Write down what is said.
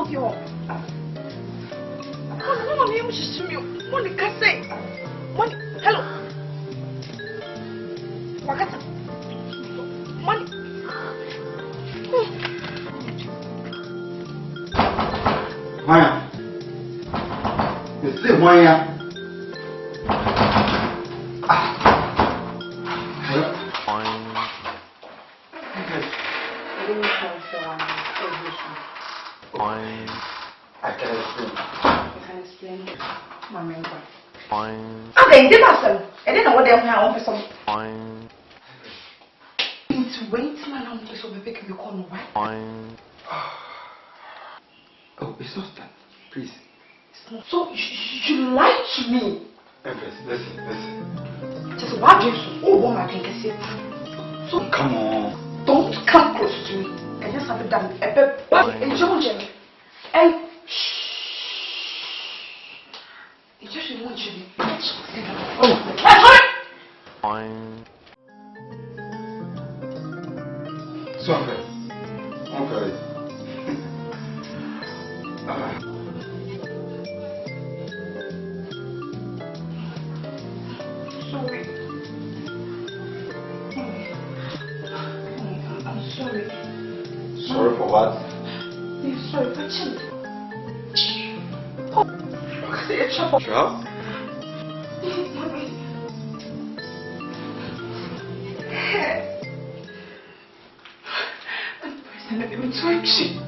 of you. Money, I'm just you. Money, can't say. Money, hello. Wakata. Money. Maya. You say Maya. I can explain. You can explain. My member. Okay, you did not say. I didn't know what they have for some. It's wait, man. I'm just over making you call me, right? Oh, it's not that. Please. So, you lied to me. Empress, listen. Just what do you say? Oh, woman, I think I said. So, Come on. don't come close to me. I just have it done. And shh. It just won't you be. Oh, So, Empress. Okay. sorry. I'm sorry. Sorry for what? I'm sorry for cheating. Sure? Let me try cheat.